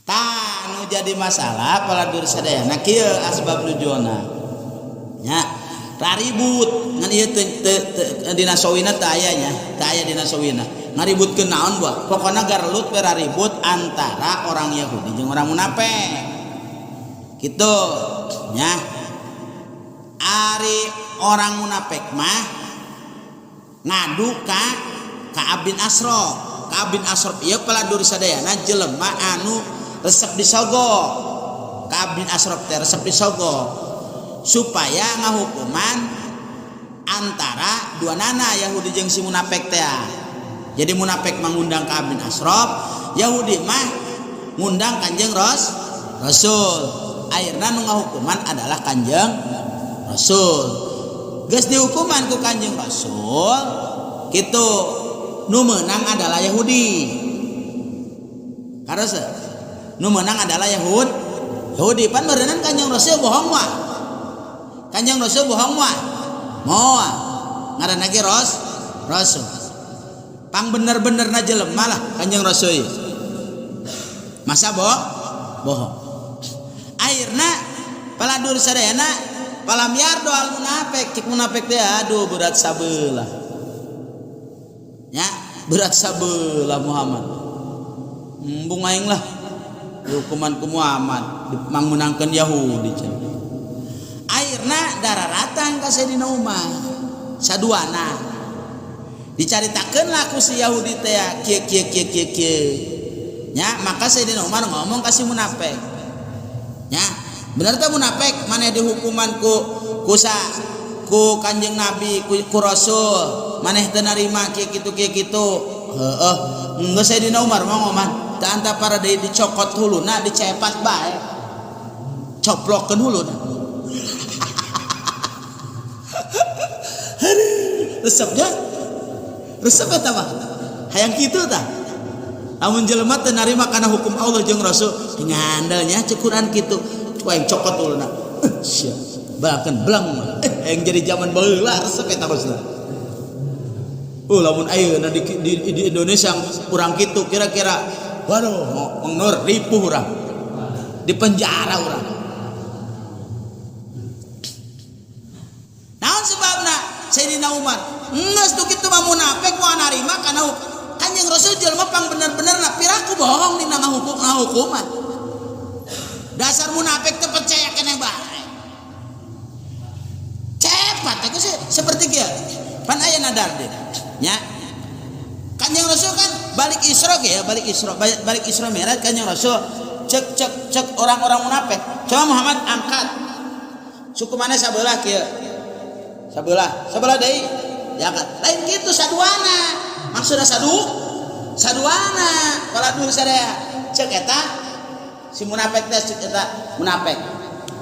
Tanu jadi masalah paladur sadayana kieu asbab nujulna nya raribut ngan ieu dina sawina teu aya nya teu aya dina sawina ngaributkeun naon buah pokona garlut we raribut antara orang Yahudi jeung orang munafik kitu nya ari orang munafik mah ngadu ka Ka'ab bin Ashraf. Ka'ab bin Ashraf ieu paladur sadayana jelema anu resep disogok. Ka'ab bin Ashraf teh resep disogok supaya ngahukuman antara dua nana Yahudi jeung si munafik teh. Jadi munafik mengundang Ka'ab bin Ashraf, Yahudi mah ngundang Kanjeng Rasul. Akhirna nu ngahukuman adalah Kanjeng Rasul. Geus dihukuman ku Kanjeng Rasul, kitu nu meunang adalah Yahudi. Karasa nu menang adalah Yahudi pan berenang Kanjeng Rasul bohong mah. Kanjeng Rasul bohong mah. Moal ngaranna ge Rasul. Pang bener-benerna jelema lah Kanjeng Rasul. Masa bohong. Akhirna paladur sadayana palam yardo al munafik, cik munafik teh aduh berat sabelah. Ya, berat sabelah Muhammad. Bung aing lah hukuman ku Muhammad mangmenangkeun Yahudi cenah. Akhirna dararatang ka Sayyidina Umar saduana dicaritakeun lah ku si Yahudi teh kieu nya maka Sayyidina Umar ngomong ka si munafik nya bener teh munafik maneh dihukuman ku Kanjeng Nabi ku Rasul maneh teu narima kieu kitu heuh geus Sayyidina Umar mah ngomong teu anta para deui dicokot huluna dicepat bae coplokkeun huluna resep eta mah hayang kitu tah lamun jelema teu narima kana hukum Allah jeung Rasul ngandalnya cekuran kitu ku aing cokot huluna sia bakeun belang aing jadi zaman baheula resep eta maksudna. Lamun ayeuna di Indonesia urang kitu kira-kira waduh mengnur ripuh urang di penjara urang. Naon sebabna Sayyidina Umar geus tu kitu mah munafik moal narima kana Kanjeng Rasul jelema pang bener-bener piraku bohong dina ngahukuman. Dasar munafik teu percaya keneh bae. Cepat aku seperti kieu. Pan aya nadar deh. Nya Kanjeng Rasul kan balik Isra ge ya, balik Isra Mi'raj Kanjeng Rasul cek orang-orang munafik. Coba Muhammad angkat. Suku mana sabelah kieu? Sabelah deui. Diangkat. Lain kitu saduana. Maksudna saduana. Paladur sadaya. Cek eta si munafik teh cek eta munafik.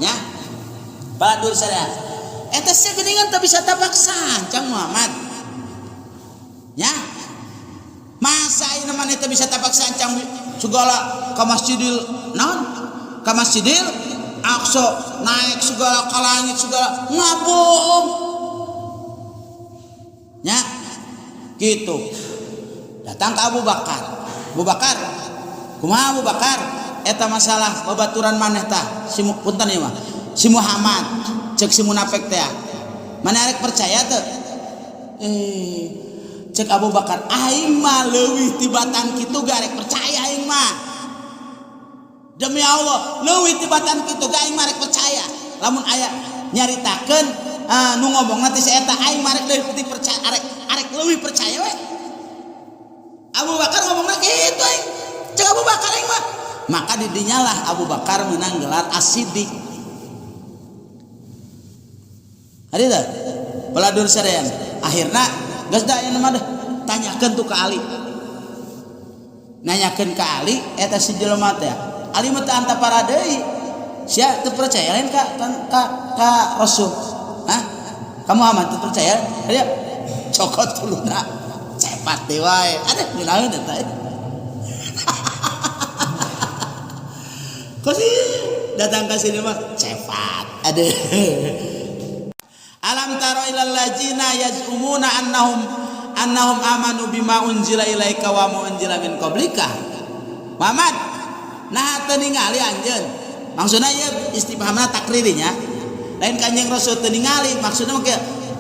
Nya. Paladur sadaya. Eta sageningan teu bisa tapaksan Cang Muhammad. Ya, masa ini mana itu bisa tapak sancang segala ke Masjidil non, ke Masjidil Aqsa naik segala ke langit segala ngabung, ya, gitu. Datang ke Abu Bakar, kumaha Abu Bakar? Eta masalah babaturan maneh tah, punten ieu mah, si Muhammad cek si munafik teh, mana arek percaya teu? Cek Abu Bakar aing mah leuwih tibatan kitu garek percaya aing mah demi Allah leuwih tibatan kitu ga aing mah rek percaya lamun aya nyaritakeun nu ngomongna teh si eta aing mah rek leuwih percaya arek leuwih percaya we Abu Bakar ngomongna kitu aing cek Abu Bakar aing mah maka didinyalah Abu Bakar menang gelar As-Siddiq hari teh paladur sarean akhirna geus da aya mah tanyakeun tu ka Ali. Nanyakeun ka Ali eta si jelema teh. Ali mah teu anta para deui. Sia teu percaya lain ka Rasul. Hah? Ka Muhammad teu percaya? Aya cokot tuluna. Cepat teh wae. Aduh kunaon eta. Kosi datang ka sini mah cepat. Aduh. Alam taro ilal ladzina yazumuna annahum amanu bima unzila ilaika wa ma unzila min qablika. Muhammad, nah teu ningali anjeun maksudna ieu istifhamna takririnya lain Kanjeng Rasul teu ningali maksudna mah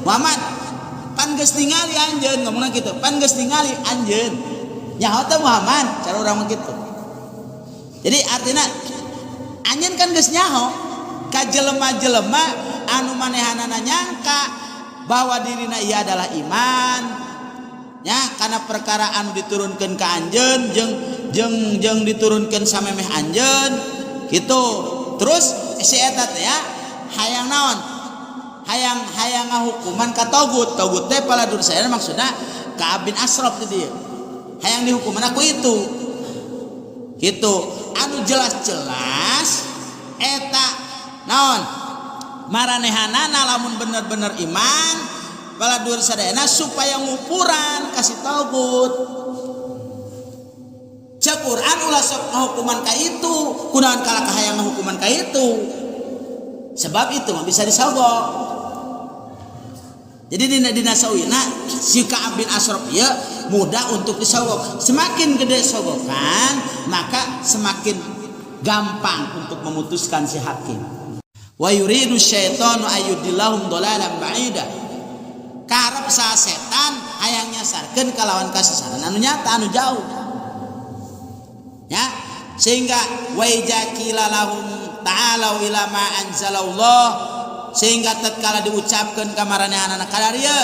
Muhammad pan geus ningali anjeun ngomongna kitu pan geus ningali anjeun nyaho teh Muhammad cara urang mah kitu jadi artinya anjeun kan geus nyaho ka jelema-jelema anu manehanana nyangka bahwa dirina ia adalah iman nya karena perkara anu diturunkeun ka anjeun jeung diturunkeun samemeh anjeun gitu terus si eta teh ya hayang naon hayang ngahukuman ka togut teh paladur saya maksudna Ka'ab bin Ashraf teh dieu hayang dihukuman aku itu gitu anu jelas-jelas eta naon maranehanana lamun bener-bener iman paladur sadayana supaya ngupuran kasih togut cek Quran ulah sok ngahukuman ka itu kunaon kalaka hayang ngahukuman ka itu sebab itu mah bisa disogok jadi dina sawina si Ka'ab bin Ashraf ya mudah untuk disogok semakin gede sogokan maka semakin gampang untuk memutuskan si hakim wa yuridu syaitanu ayyudillahum dhalalan ba'ida karep sa setan hayang nyasarkeun kalawan kasesaran anu nyata anu jauh ya sehingga wa ijakila lahum ta'ala ila ma anzalallah sehingga tatkala diucapkeun ka maranehanana kadarieu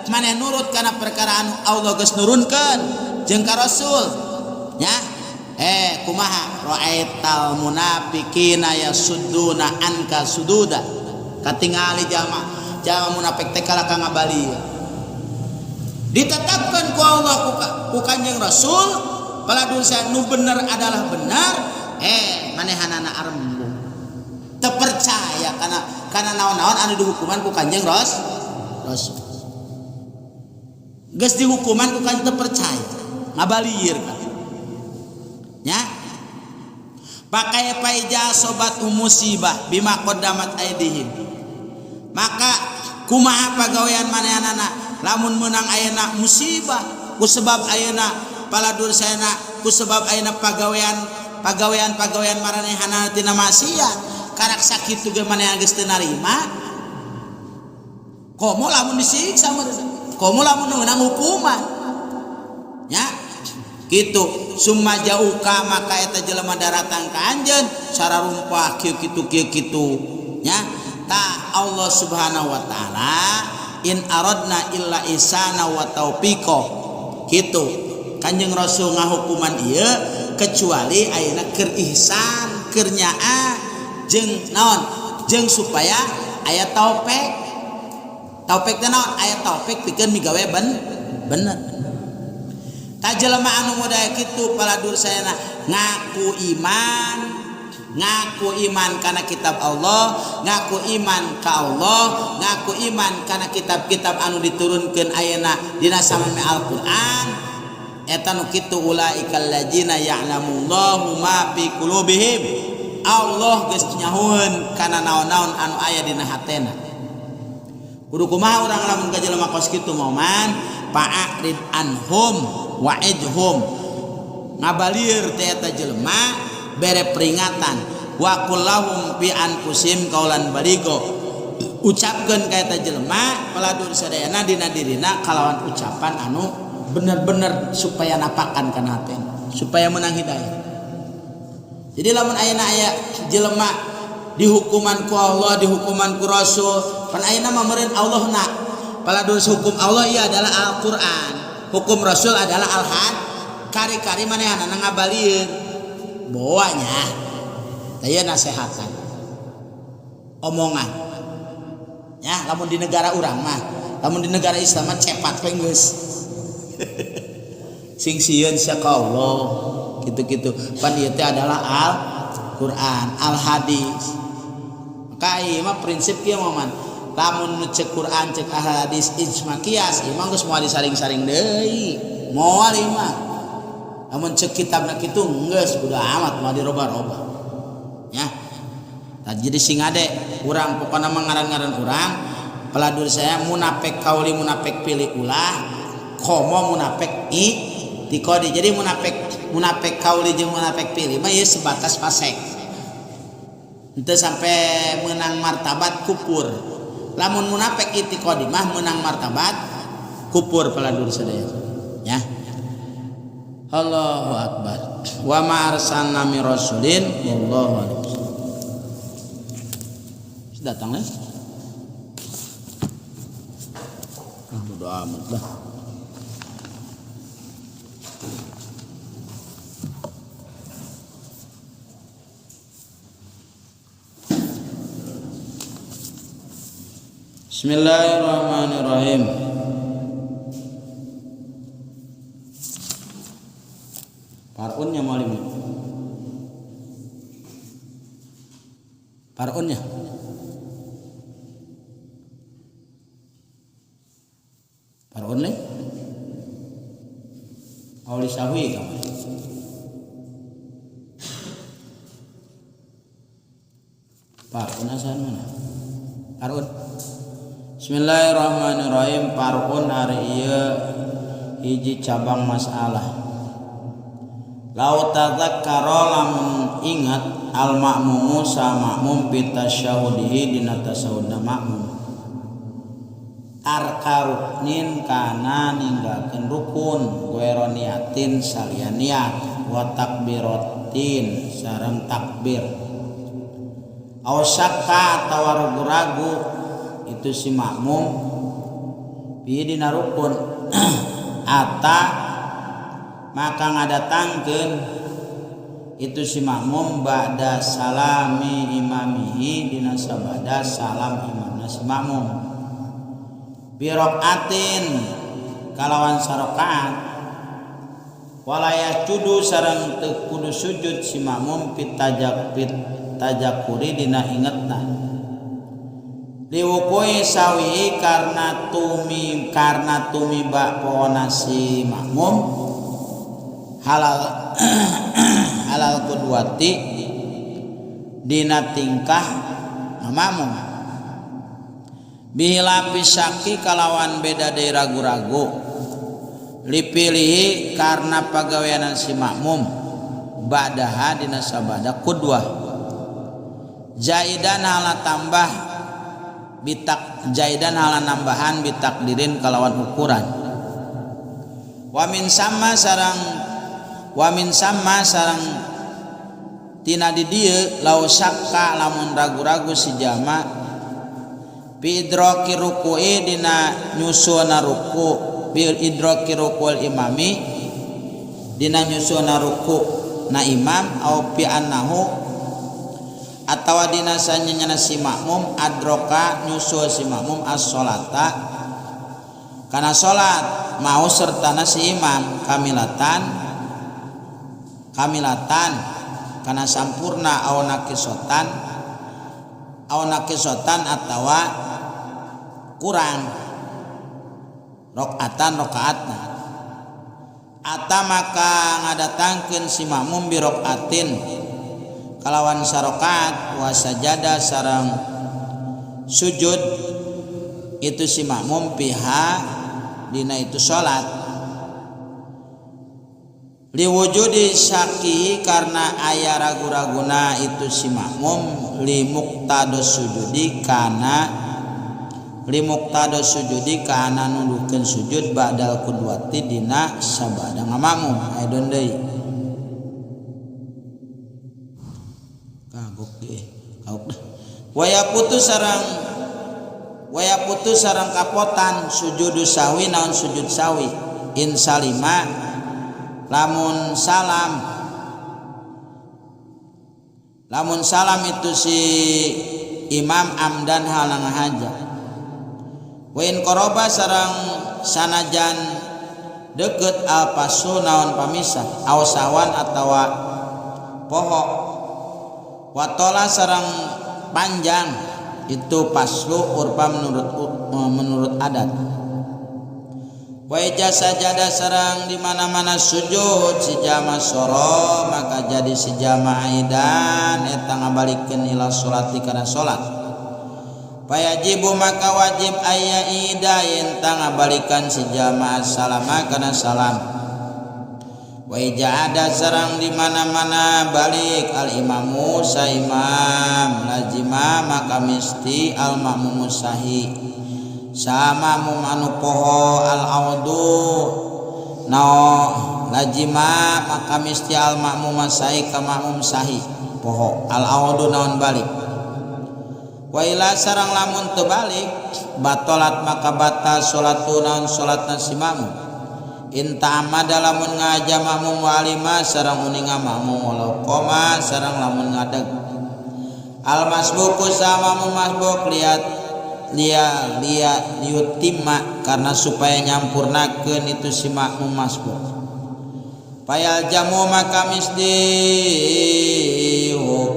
maneh nurut kana perkara anu Allah geus nurunkeun jeung ka Rasul nya kumaha ra'aital munafiqina yasudduna anka sududa katingali jalma munafik teh kalaka ngabali ditetapkan ku Allah ku Kanjeng Rasul paladur saya nu bener adalah benar manehanana arembung teu percaya kana naon-naon anu dihukuman ku Kanjeng Rasul geus dihukuman ku Kanjeng teu percaya ngabalieur kan nya pakai paija sobat musibah bima qaddamat aidihim maka kumaha pagawean manehanana lamun meunang ayeuna musibah ku sebab ayeuna paladur saena ku sebab ayeuna pagawean maranehanana tina maksiat karak sakitu ge manehan geus teu narima komo lamun disiksa komo lamun meunang hukuman nya kitu summa jauka maka eta jelema daratan ka anjeun sararumpah kieu kitu nya ta Allah Subhanahu wa taala in aradna illa ihsana wa taufiqa kitu Kanjeng Rasul ngahukuman ieu kecuali ayeuna keur ihsan keur nyaa jeung naon jeung supaya aya taufik teh naon aya taufik pikeun migawe bener ta jelema anu modaya kitu paladur saena ngaku iman kana kitab Allah ngaku iman ka Allah ngaku iman kana kitab-kitab anu diturunkeun ayeuna dina sameme Al-Qur'an eta nu kitu ulaikal ladzina ya'lamullahu ma fi qulubihim Allah geus nyahoeun kana naon-naon anu aya dina hatena kudu kumaha urang lamun ka jelema kos kitu moman fa'rid anhum wa'idhum ngabalieur teh eta jelema bere peringatan wa kullahum fi anfusim qaulan baligo ucapkeun ka eta jelema paladur sadayana dina dirina kalawan ucapan anu bener-bener supaya napakan kana hatena supaya menang hidayah jadi lamun ayeuna aya jelema dihukuman ku Allah dihukuman ku Rasul pan ayeuna mah meureun Allah na paladur hukum Allah ieu adalah Al-Qur'an hukum Rasul adalah Al-Had kari-kari manehanana ngabalieun bawanya aya nasehatan omongan ya lamun di negara urang mah lamun di negara Islam mah cepat we geus sing sieun sia ka Allah gitu-gitu pan ieu teh adalah Al-Qur'an Al-Hadis maka ieu mah prinsip kieu mah lamun cek Quran cek hadis ijma qiyas imang geus moal disaring-saring deui moal imah lamun cek kitabna kitu geus kudu amat moal diroba-roba nya tah jadi sing ade urang pokona mah ngaran-ngaran urang paladur saya munafik kauli munafik pilih ulah komo munafik ti kodi jadi munafik munafik kauli jeung munafik pilih mah ieu sebatas fasik. Henteu sampai menang martabat kufur. Lamun munafik itiqadi mah menang martabat kufur paladur sadaya. Ya. Allahu akbar. Wa ma arsalna mir rasulin wallahu a'lam. Datang nih. Bodo amat lah. Bismillahirrahmanirrahim. Parunnya malim. Parunnya. Parun nih. Auli sahwi kamu. Parun asan mana? Parun. Bismillahirrahmanirrahim. Parun hari ieu hiji cabang masalah. Lau tadzakkara lamun ingat al ma'mumu sa ma'mum bi tasyahhudihi dina tasawudna ma'mum. Arkaruknin kana ninggalkeun rukun guero niatin salian niat wa takbiratin sareng takbir. Aw syakka atawa ragu-ragu itu si makmum pieu dina rukun ata maka ngadatangkeun itu si makmum ba'da salami imamihi dina sabada salam imamna si makmum bi raqatin kalawan sarakaat wala yasjudu sareng teu kudu sujud si makmum pit tajakuri dina ingetna liwukui sawi karena tumiba pona si makmum halal kudwati dina tingkah makmum bila pisaki kalawan beda dari ragu-ragu dipilih karena pagaweanan si makmum ba'daha dina sabada kudwah jaidan ala tambah bitak jaidan ala nambahan bitakdirin kalawan ukuran wa min sama sarang tina di dieu lau syakka lamun ragu-ragu si jama bi idraki ruku'i dina nyusuna ruku bi idraki ruku'il imami dina nyusuna ruku na imam au bi annahu atawa dina sanyana si makmum adroka nyusul si makmum as-sholata kana salat mau sertana si imam kamilatan kana sampurna au naqisotan atawa kurang rakaatna ata maka ngadatangkeun si makmum bi rakaatin kalawan sarokat wa sajada sarang sujud itu si makmum piha dina itu salat liwujudi syaki karena aya ragu-raguna itu si makmum li muqtados sujudi kana nulukeun sujud ba'dal qudwati dina sabada makmum aidon deui waya putus sarang kapotan sujudu sahwi naon sujud sahwi in salima lamun salam itu si imam amdan halang haja wa in qoroba sarang sanajan deket al pasu naon pamisah ausawan atawa poho watola sarang panjang itu paslu urpa menurut adat wa sajada sarang di mana-mana sujud si jama soro maka jadi si jama aidan eta ngabalikeun ila sholati kana salat payajibu maka wajib aya ida yen ngabalikan si jama salama kana salam wa ija'ada sareng di mana-mana balik al imamu sa imam lazima maka mesti al makmum sahi sama mum anu poho al audu lazima maka mesti al makmum sahi ka makmum sahi poho al audu naon balik wa ila sareng lamun teu balik batolat maka batal salatu naon salatna si makmum inta amada lamun ngaja makmum walima sareng uning makmum walau koma sareng lamun ngadeg al masbuku sama makmum masbuk liutimma karena supaya nyampurnakeun itu si makmum masbuk payal jamu maka mesti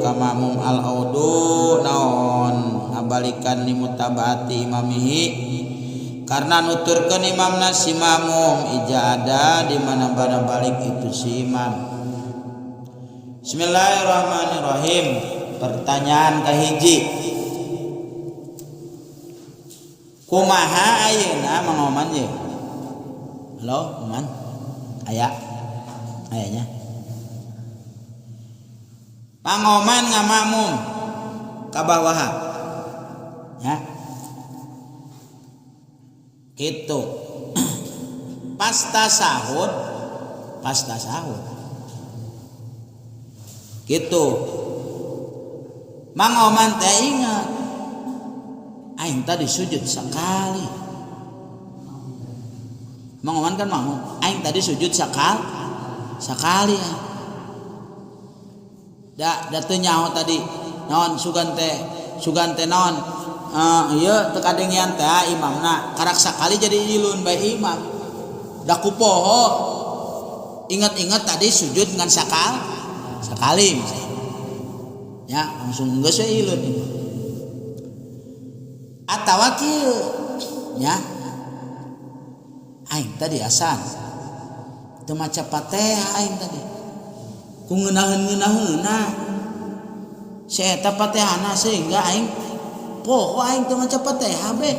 ka makmum al audu naon ngabalikan limutabati imamihi karena nuturkeun imamna si makmum ijada di mana pada balik itu si imam. Bismillahirrahmanirrahim. Pertanyaan kahiji. Kumaha ayeuna mangoman ye? Halo, Oman? Aya? Ayanya? Pangoman ngamakmum ka bawaha. Ya. Gitu. Pasta sahur gitu. Mang Oman teh ingat aing tadi sujud sekali. Mang Oman kan makmum, aing tadi sujud sekali ya. Da teu nyaho tadi naon sugan teh naon ieu teu kadengian teh imamna karak sakali jadi ilun bae imam. Da kupoho ingat-ingat tadi sujud dengan sekali misalnya. Ya, langsung geus we ilun. Atawa kieu nya. Aing tadi asan teu maca Fatihah aing tadi. Ku ngeunaheun-ngeunaheuna. Si eta Fatihahna sehingga aing poho aing teu maca Fatihah be.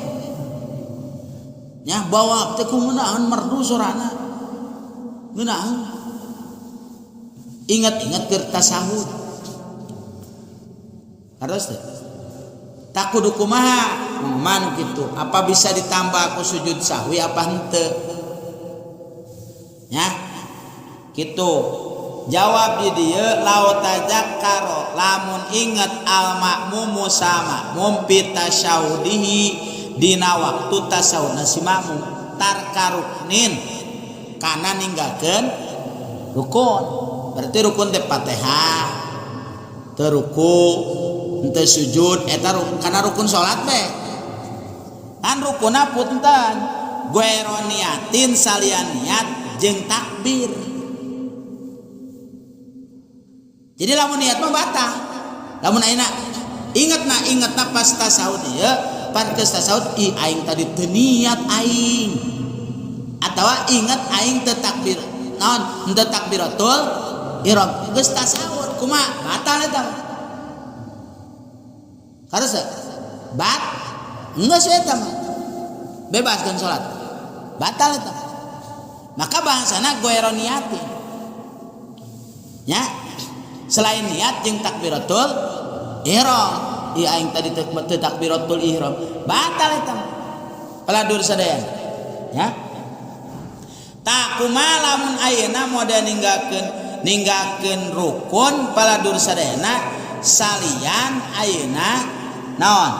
Nya bawa teh ku ngeunaheun merdu sorana. Ngeunaheun. Ingat-ingat keur tasawuf. Harus teh. Tak kudu kumaha man gitu. Apa bisa ditambah aku sujud sahwi apa henteu? Ya. Gitu. Jawab di dieu lau tazakkaro lamun inget al makmumu sama mumpi tasyaudihi dina waktu tasawufna si makmum tarkaruknin kana ninggalkeun rukun. Berarti rukun teh Fatihah teu ruku teu sujud eta kana rukun salat be. Kan rukunna punten guero niatin salian niat jeung takbir. Jadi lamun niat mah batal. Lamun ayeuna ingetna pas tasawuf ieu, pas tasawuf aing tadi teu niat aing. Atawa inget aing teu takbir. Naon? Teu takbiratul ihram. Geus tasawuf kumaha? Batal eta. Harus geus eta mah. Bebaskeun salat. Batal eta. Maka bahasana goero niatin. Ya. Selain niat jeung takbiratul ihram, ieu aing tadi teu takbiratul ihram, batal eta. Paladur sadaya. Ya. Tak kumaha lamun ayeuna moda ninggalkeun rukun paladur sadayana salian ayeuna naon?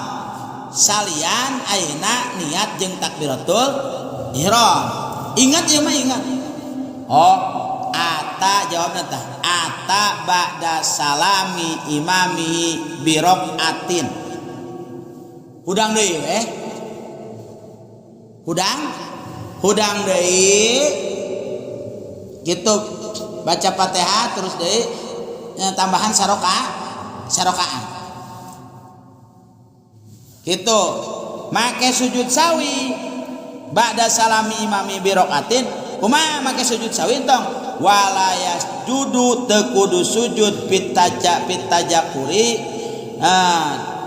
Salian ayeuna niat jeung takbiratul ihram. Ingat ieu mah ingat. Oh, ata jawabna tah ata ba'da salami imami birokaatin. Hudang deui hudang deui gitu baca Fatihah terus deui tambahan sarokaan gitu make sujud sawi ba'da salami imami birokaatin. Kumaha make sujud sawi tong walayas judu tekudu sujud pitajakuri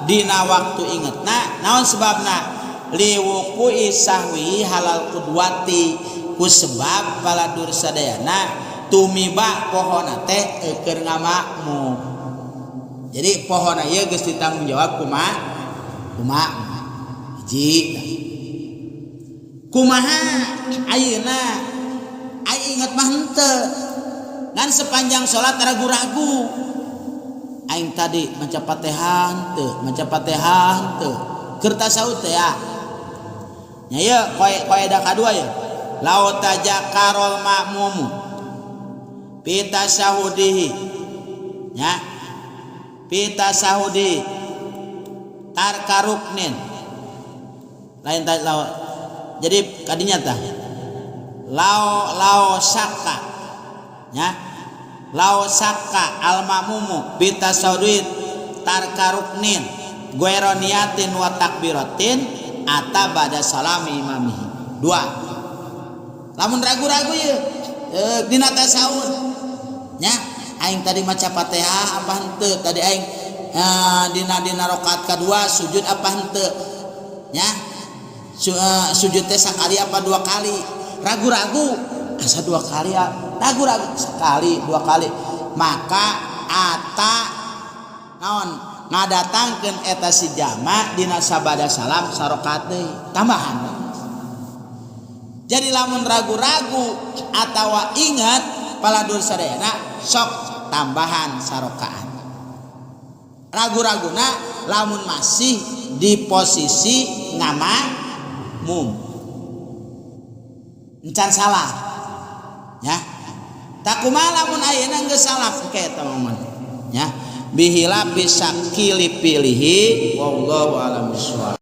dina waktu ingetna naon sebabna liwuqui sahwi halal qudwati ku sebab paladur sadayana tumiba pohona teh keur ngamakmum. Jadi pohona ieu geus ditanggung jawab kumaha hiji. Kumaha ayeuna aya inget mah henteu ngan sepanjang salat ragu-ragu aing tadi maca Fatihah teu keur tasawuf teh ya. Nya ieu kaidah kadua ya. Lau tajakarol makmumu pita sahudihi nya pita sahudi tarkaruknin lain tadi lau. Jadi kadinya tah lao sakka nya lao sakka al makmumu pita sahudi tarkaruknin gueroniatin wa takbiratin ata bada salami imamihi. Dua lamun ragu-ragu ya dina tasawuf nya aing tadi maca Fatihah apa henteu tadi aing dina rakaat kadua sujud apa henteu nya sujud teh sakali apa dua kali ragu-ragu asa dua kali ragu-ragu sekali dua kali maka ata naon ngadatangkeun eta si jama dina sabada salam sarokat deui tambahan. Jadi lamun ragu-ragu atawa ingat paladur sadayana sok tambahan sarokaat. Ragu-raguna lamun masih di posisi ngamakmum encan salah ya. Tak kumaha lamun ayeuna geus salah ke eta momen ya. Bihila bisa pilih-pilihi wallahu a'lam bishawab.